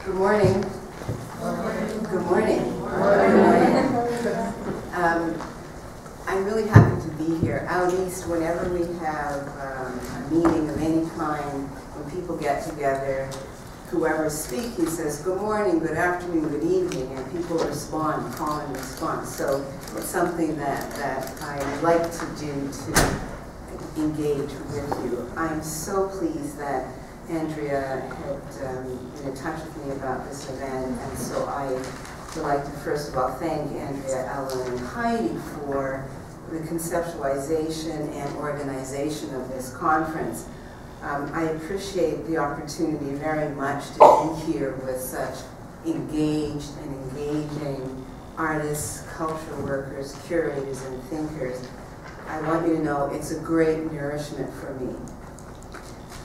Good morning. Good morning. Good morning. Good morning. I'm really happy to be here. Out east, whenever we have a meeting of any kind, when people get together, whoever's speaking says, good morning, good afternoon, good evening, and people respond, call and response. So it's something that I like to do to engage with you. I'm so pleased that Andrea had been in touch with me about this event, and so I would like to first of all thank Andrea, Ellen, and Heidi for the conceptualization and organization of this conference. I appreciate the opportunity very much to be here with such engaged and engaging artists, cultural workers, curators, and thinkers. I want you to know it's a great nourishment for me.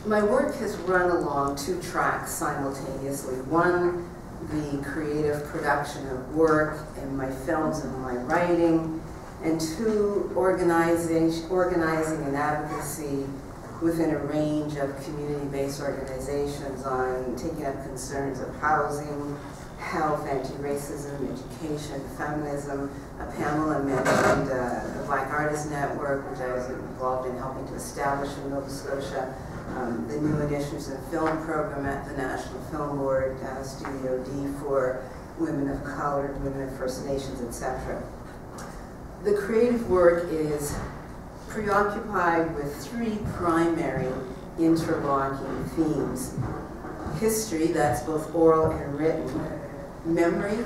My work has run along two tracks simultaneously. One, the creative production of work and my films and my writing, and two, organizing and advocacy within a range of community-based organizations on taking up concerns of housing, health, anti-racism, education, feminism. Pamela mentioned the Black Artists Network, which I was involved in helping to establish in Nova Scotia, the new initiatives in film program at the National Film Board, Studio D for women of color, women of First Nations, etc. The creative work is preoccupied with three primary interlocking themes. History, that's both oral and written. Memory,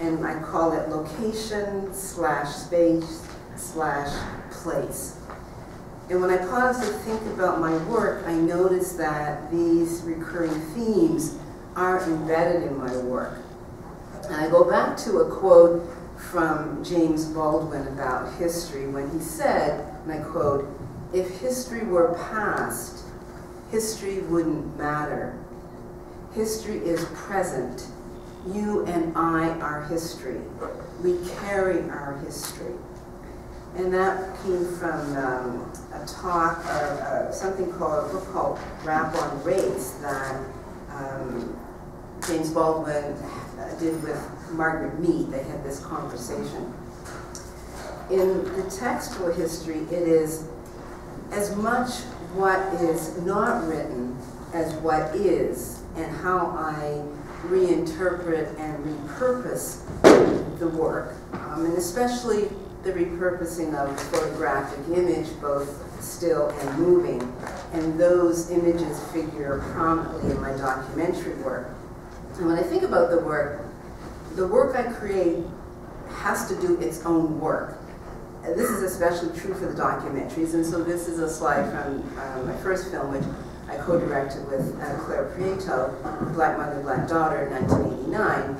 and I call it location / space / place. And when I pause to think about my work, I notice that these recurring themes are embedded in my work. And I go back to a quote from James Baldwin about history when he said, and I quote, "If history were past, history wouldn't matter. History is present. You and I are history. We carry our history." And that came from a talk, something called, a book called Rap on Race that James Baldwin did with Margaret Mead. They had this conversation. In the textual history, it is as much what is not written as what is, and how I reinterpret and repurpose the work, and especially the repurposing of the photographic image, both still and moving, and those images figure prominently in my documentary work. And when I think about the work I create has to do its own work. This is especially true for the documentaries, and so this is a slide from my first film, which I co-directed with Claire Prieto, Black Mother, Black Daughter, in 1989.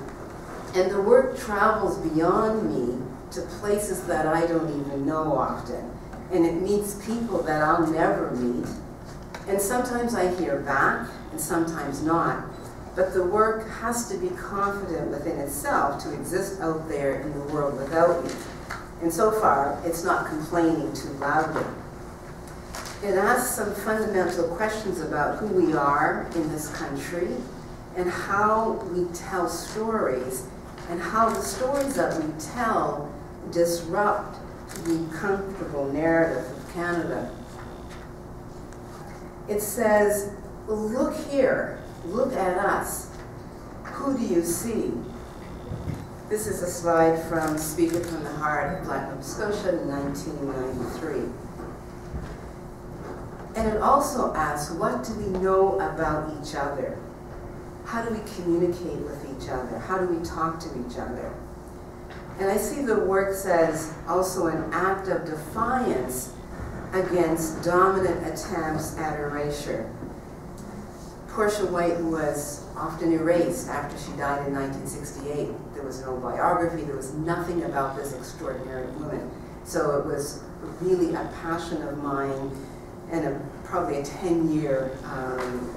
And the work travels beyond me to places that I don't even know often. And it meets people that I'll never meet. And sometimes I hear back, and sometimes not. But the work has to be confident within itself to exist out there in the world without me. And so far, it's not complaining too loudly. It asks some fundamental questions about who we are in this country and how we tell stories and how the stories that we tell disrupt the comfortable narrative of Canada. It says, look here, look at us. Who do you see? This is a slide from Speaker from the Heart of Black Nova Scotia in 1993. And it also asks, what do we know about each other? How do we communicate with each other? How do we talk to each other? And I see the work says also an act of defiance against dominant attempts at erasure. Portia White was often erased after she died in 1968. There was no biography, there was nothing about this extraordinary woman. So it was really a passion of mine and probably a 10-year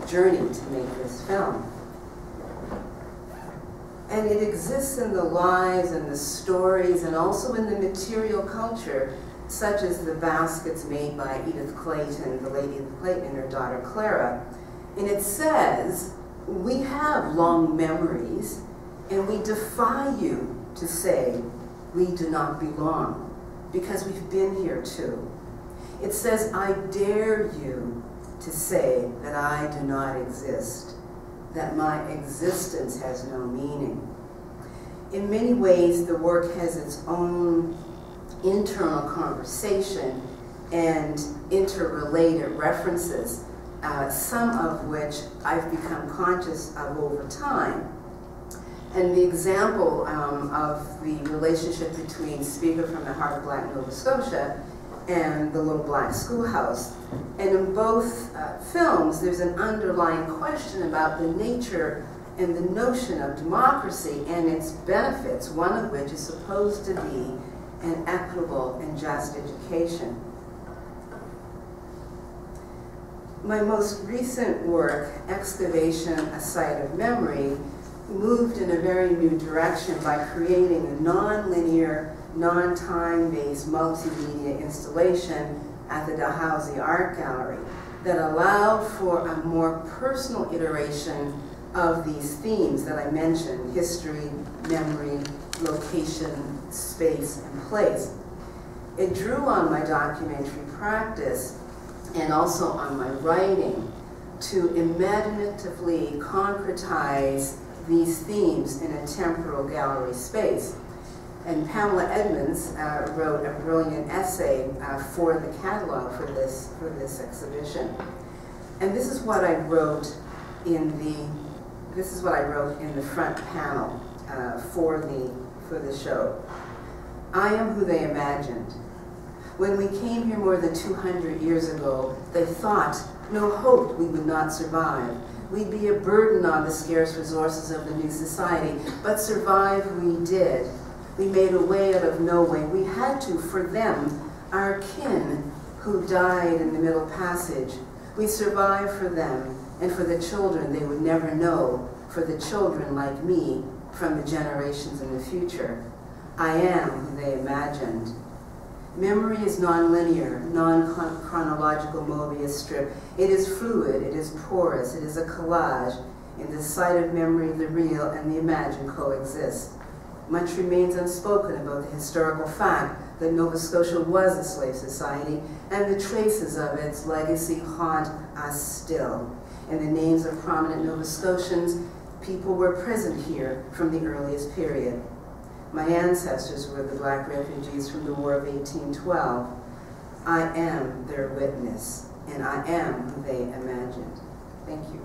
journey to make this film. And it exists in the lives and the stories and also in the material culture, such as the baskets made by Edith Clayton, the Lady of Clayton, and her daughter Clara. And it says, We have long memories, and we defy you to say we do not belong, because we've been here too. It says, I dare you to say that I do not exist, that my existence has no meaning. In many ways, the work has its own internal conversation and interrelated references, some of which I've become conscious of over time. And the example of the relationship between Speaker from the Heart of Black Nova Scotia and the Little Black Schoolhouse. And in both films, there's an underlying question about the nature and the notion of democracy and its benefits, one of which is supposed to be an equitable and just education. My most recent work, Excavation, A Site of Memory, moved in a very new direction by creating a non-linear, non-time-based multimedia installation at the Dalhousie Art Gallery that allowed for a more personal iteration of these themes that I mentioned: history, memory, location, space, and place. It drew on my documentary practice and also on my writing to imaginatively concretize these themes in a temporal gallery space. And Pamela Edmonds wrote a brilliant essay for the catalog for this exhibition. And this is what I wrote in the front panel for the show. I am who they imagined. When we came here more than 200 years ago, they thought no hope we would not survive. We'd be a burden on the scarce resources of the new society, but survive we did. We made a way out of no way. We had to, for them, our kin who died in the Middle Passage. We survived for them and for the children they would never know, for the children like me from the generations in the future. I am who they imagined. Memory is non-linear, non-chronological Mobius strip. It is fluid, it is porous, it is a collage. In the sight of memory, the real and the imagined coexist. Much remains unspoken about the historical fact that Nova Scotia was a slave society, and the traces of its legacy haunt us still. In the names of prominent Nova Scotians, people were present here from the earliest period. My ancestors were the Black refugees from the War of 1812. I am their witness, and I am who they imagined. Thank you.